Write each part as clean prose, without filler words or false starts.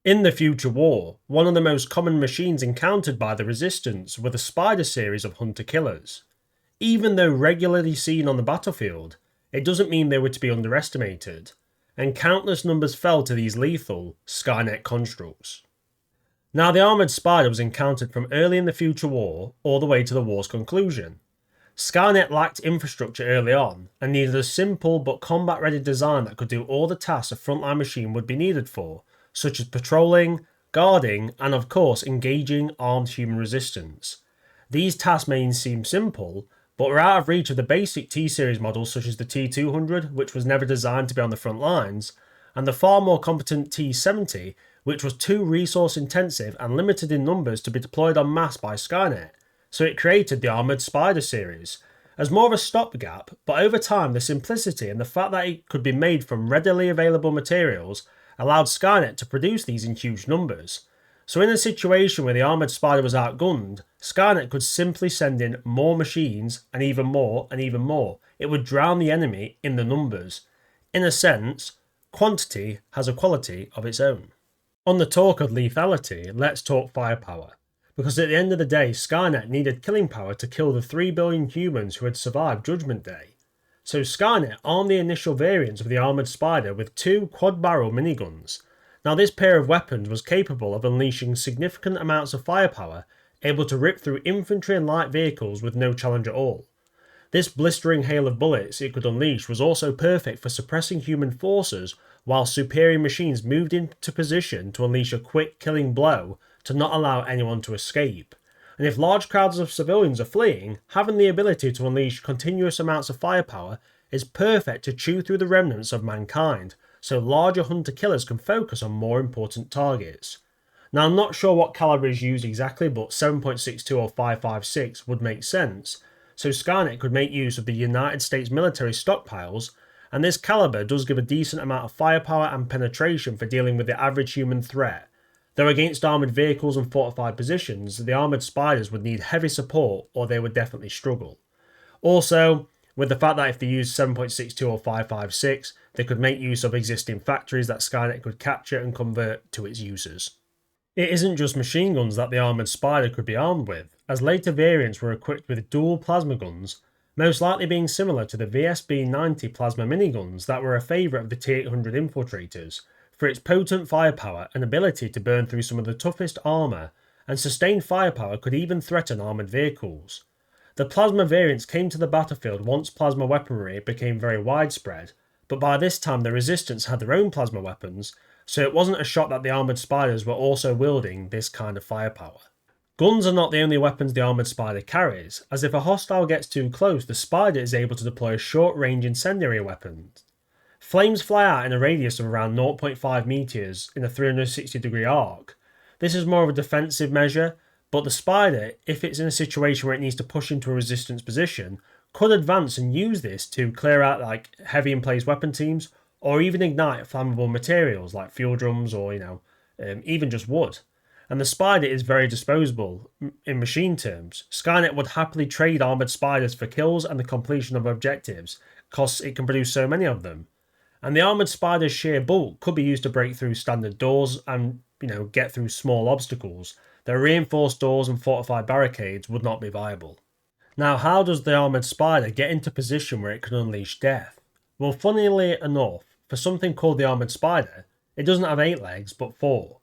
In the future war, one of the most common machines encountered by the Resistance were the Spider series of hunter-killers. Even though regularly seen on the battlefield, it doesn't mean they were to be underestimated, and countless numbers fell to these lethal Skynet constructs. Now, the Armoured Spider was encountered from early in the future war all the way to the war's conclusion. Skynet lacked infrastructure early on and needed a simple but combat ready design that could do all the tasks a frontline machine would be needed for, such as patrolling, guarding, and of course engaging armed human resistance. These tasks may seem simple, but were out of reach of the basic T-Series models such as the T200, which was never designed to be on the front lines, and the far more competent T70, which was too resource intensive and limited in numbers to be deployed en masse by Skynet, so it created the Armoured Spider series, as more of a stopgap, but over time the simplicity and the fact that it could be made from readily available materials allowed Skynet to produce these in huge numbers. So in a situation where the Armoured Spider was outgunned, Skynet could simply send in more machines and even more and even more. It would drown the enemy in the numbers. In a sense, quantity has a quality of its own. On the talk of lethality, let's talk firepower. Because at the end of the day, Skynet needed killing power to kill the 3 billion humans who had survived Judgment Day. So Skynet armed the initial variants of the Armoured Spider with 2 quad-barrel miniguns. Now this pair of weapons was capable of unleashing significant amounts of firepower, able to rip through infantry and light vehicles with no challenge at all. This blistering hail of bullets it could unleash was also perfect for suppressing human forces, while superior machines moved into position to unleash a quick killing blow to not allow anyone to escape. And if large crowds of civilians are fleeing, having the ability to unleash continuous amounts of firepower is perfect to chew through the remnants of mankind, so larger hunter-killers can focus on more important targets. Now I'm not sure what caliber is used exactly, but 7.62 or 5.56 would make sense, so Skynet could make use of the United States military stockpiles, and this caliber does give a decent amount of firepower and penetration for dealing with the average human threat. Though against armoured vehicles and fortified positions, the Armoured Spiders would need heavy support or they would definitely struggle. Also, with the fact that if they used 7.62 or 5.56, they could make use of existing factories that Skynet could capture and convert to its users. It isn't just machine guns that the Armoured Spider could be armed with, as later variants were equipped with dual plasma guns, most likely being similar to the VSB-90 plasma miniguns that were a favourite of the T-800 infiltrators, for its potent firepower and ability to burn through some of the toughest armour, and sustained firepower could even threaten armoured vehicles. The plasma variants came to the battlefield once plasma weaponry became very widespread, but by this time the Resistance had their own plasma weapons, so it wasn't a shock that the Armoured Spiders were also wielding this kind of firepower. Guns are not the only weapons the Armoured Spider carries, as if a hostile gets too close, the Spider is able to deploy short-range incendiary weapons. Flames fly out in a radius of around 0.5 metres in a 360-degree arc. This is more of a defensive measure, but the Spider, if it's in a situation where it needs to push into a Resistance position, could advance and use this to clear out like heavy in-place weapon teams, or even ignite flammable materials like fuel drums or even just wood. And the Spider is very disposable in machine terms. Skynet would happily trade Armoured Spiders for kills and the completion of objectives, because it can produce so many of them. And the Armoured Spider's sheer bulk could be used to break through standard doors and, get through small obstacles. Their reinforced doors and fortified barricades would not be viable. Now, how does the Armoured Spider get into position where it can unleash death? Well, funnily enough, for something called the Armoured Spider, it doesn't have 8 legs but 4.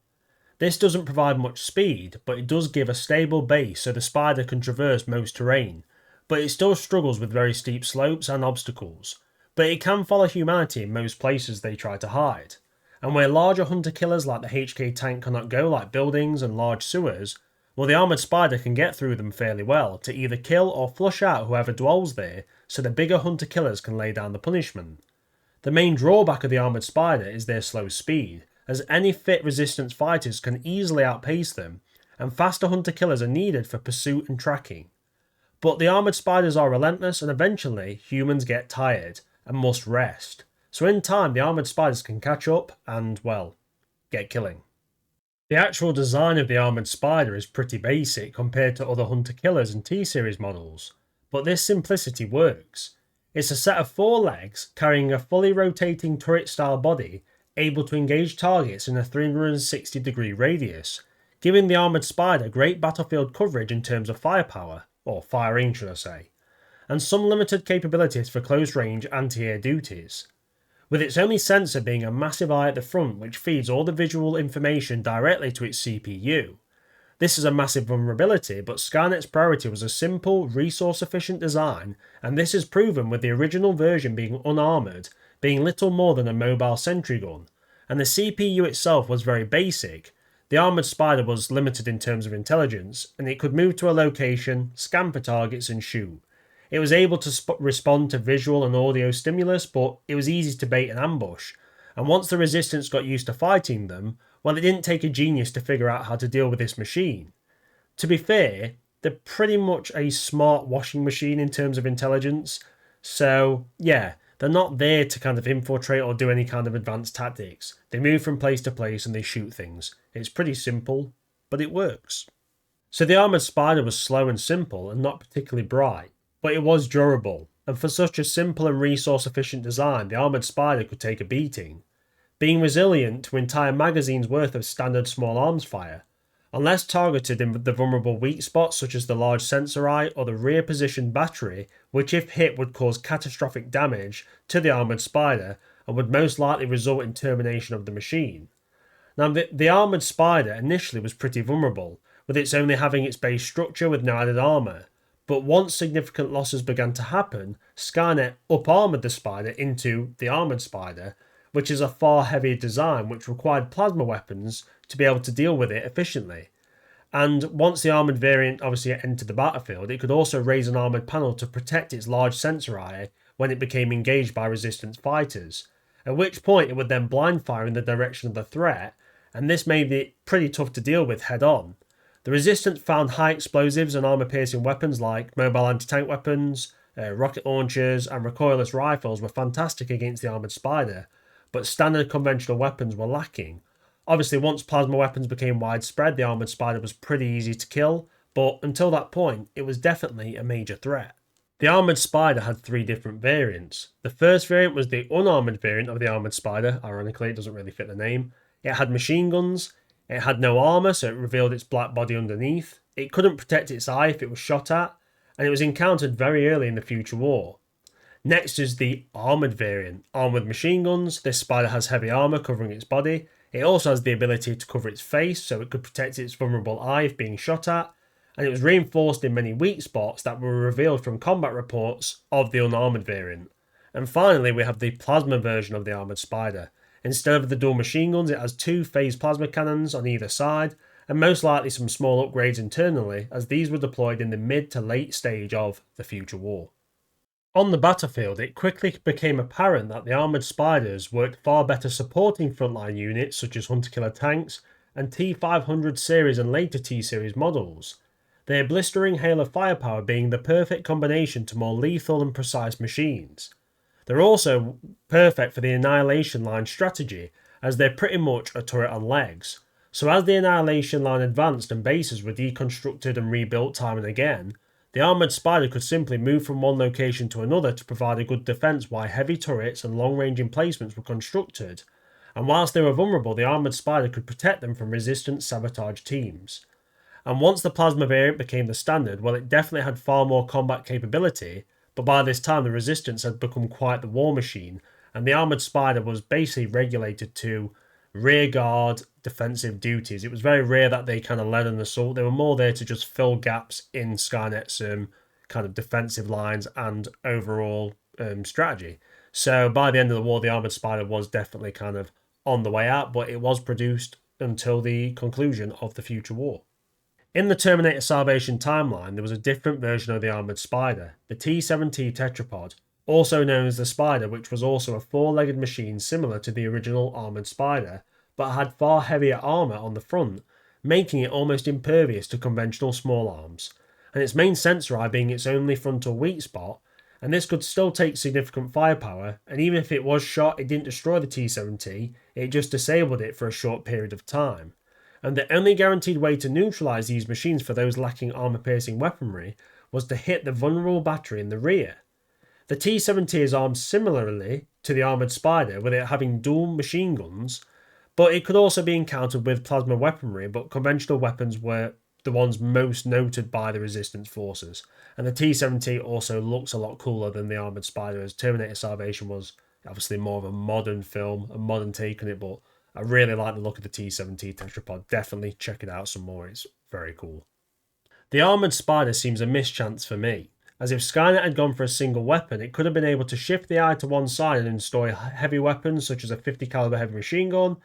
This doesn't provide much speed, but it does give a stable base so the Spider can traverse most terrain, but it still struggles with very steep slopes and obstacles. But it can follow humanity in most places they try to hide. And where larger hunter-killers like the HK tank cannot go, like buildings and large sewers, well, the Armoured Spider can get through them fairly well to either kill or flush out whoever dwells there, so the bigger hunter-killers can lay down the punishment. The main drawback of the Armoured Spider is their slow speed, as any fit Resistance fighters can easily outpace them, and faster hunter-killers are needed for pursuit and tracking. But the Armoured Spiders are relentless, and eventually humans get tired and must rest. So in time the Armoured Spiders can catch up and, get killing. The actual design of the Armoured Spider is pretty basic compared to other hunter-killers and T-Series models, but this simplicity works. It's a set of 4 legs carrying a fully rotating turret-style body, able to engage targets in a 360-degree radius, giving the Armoured Spider great battlefield coverage in terms of firepower, or firing should I say, and some limited capabilities for close-range anti-air duties, with its only sensor being a massive eye at the front which feeds all the visual information directly to its CPU. This is a massive vulnerability, but Skynet's priority was a simple, resource-efficient design, and this is proven with the original version being unarmoured, being little more than a mobile sentry gun, and the CPU itself was very basic. The Armoured Spider was limited in terms of intelligence, and it could move to a location, scan for targets and shoot. It was able to respond to visual and audio stimulus, but it was easy to bait and ambush, and once the Resistance got used to fighting them, well, it didn't take a genius to figure out how to deal with this machine. To be fair, they're pretty much a smart washing machine in terms of intelligence, so yeah, they're not there to kind of infiltrate or do any kind of advanced tactics. They move from place to place and they shoot things. It's pretty simple, but it works. So the Armoured Spider was slow and simple and not particularly bright, but it was durable, and for such a simple and resource efficient design, the Armoured Spider could take a beating, being resilient to entire magazines worth of standard small arms fire, unless targeted in the vulnerable weak spots such as the large sensor eye or the rear positioned battery, which if hit would cause catastrophic damage to the Armoured Spider and would most likely result in termination of the machine. Now the Armoured Spider initially was pretty vulnerable, with its only having its base structure with no added armour, but once significant losses began to happen, Skynet up-armoured the Spider into the Armoured Spider, which is a far heavier design which required plasma weapons to be able to deal with it efficiently. And once the armoured variant obviously entered the battlefield, it could also raise an armoured panel to protect its large sensor eye when it became engaged by Resistance fighters, at which point it would then blind fire in the direction of the threat, and this made it pretty tough to deal with head on. The Resistance found high explosives and armour-piercing weapons like mobile anti-tank weapons, rocket launchers and recoilless rifles were fantastic against the Armoured Spider, but standard conventional weapons were lacking. Obviously, once plasma weapons became widespread, the Armoured Spider was pretty easy to kill, but until that point, it was definitely a major threat. The Armoured Spider had 3 different variants. The first variant was the unarmoured variant of the Armoured Spider. Ironically, it doesn't really fit the name. It had machine guns. It had no armour, so it revealed its black body underneath. It couldn't protect its eye if it was shot at, and it was encountered very early in the future war. Next is the armoured variant. Armed with machine guns, this Spider has heavy armour covering its body. It also has the ability to cover its face, so it could protect its vulnerable eye if being shot at, and it was reinforced in many weak spots that were revealed from combat reports of the unarmoured variant. And finally, we have the plasma version of the Armoured Spider. Instead of the dual machine guns, it has 2 phased plasma cannons on either side, and most likely some small upgrades internally, as these were deployed in the mid to late stage of the future war. On the battlefield, it quickly became apparent that the Armoured Spiders worked far better supporting frontline units such as hunter-killer tanks and T-500 series and later T-series models, their blistering hail of firepower being the perfect combination to more lethal and precise machines. They're also perfect for the Annihilation Line strategy, as they're pretty much a turret on legs. So as the Annihilation Line advanced and bases were deconstructed and rebuilt time and again, the Armoured Spider could simply move from one location to another to provide a good defence while heavy turrets and long-range emplacements were constructed, and whilst they were vulnerable, the Armoured Spider could protect them from Resistance sabotage teams. And once the plasma variant became the standard, well, it definitely had far more combat capability, but by this time the Resistance had become quite the war machine, and the Armoured Spider was basically regulated to rearguard defensive duties. It was very rare that they kind of led an assault. They were more there to just fill gaps in Skynet's kind of defensive lines and overall strategy. So by the end of the war, the Armoured Spider was definitely kind of on the way out, but it was produced until the conclusion of the future war. In the Terminator Salvation timeline, there was a different version of the Armoured Spider, the T-7T Tetrapod, also known as the Spider, which was also a 4-legged machine similar to the original Armoured Spider, but had far heavier armour on the front, making it almost impervious to conventional small arms, and its main sensor eye being its only frontal weak spot, and this could still take significant firepower, and even if it was shot, it didn't destroy the T-7T, it just disabled it for a short period of time. And the only guaranteed way to neutralise these machines for those lacking armour-piercing weaponry was to hit the vulnerable battery in the rear. The T-70 is armed similarly to the Armoured Spider, with it having dual machine guns, but it could also be encountered with plasma weaponry, but conventional weapons were the ones most noted by the Resistance forces. And the T-70 also looks a lot cooler than the Armoured Spider, as Terminator Salvation was obviously more of a modern film, a modern take on it, but I really like the look of the T-70 tetrapod. Definitely check it out some more, it's very cool. The Armoured Spider seems a mischance for me, as if Skynet had gone for a single weapon, it could have been able to shift the eye to one side and install heavy weapons such as a 50 caliber heavy machine gun,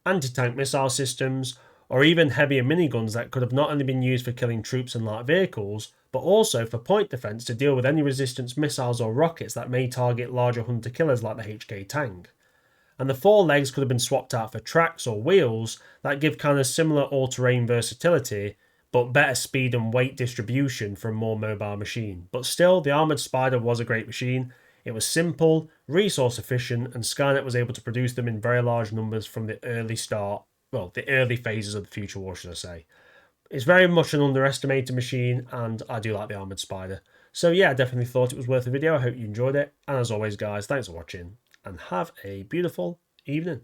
anti-tank missile systems, or even heavier miniguns that could have not only been used for killing troops and light vehicles, but also for point defense to deal with any resistance missiles or rockets that may target larger hunter killers like the HK tank. And the four legs could have been swapped out for tracks or wheels that give kind of similar all-terrain versatility, but better speed and weight distribution for a more mobile machine. But still, the Armoured Spider was a great machine. It was simple, resource efficient, and Skynet was able to produce them in very large numbers from the early phases of the future war, should I say. It's very much an underestimated machine, and I do like the Armoured Spider. So yeah, I definitely thought it was worth a video. I hope you enjoyed it. And as always, guys, thanks for watching, and have a beautiful evening.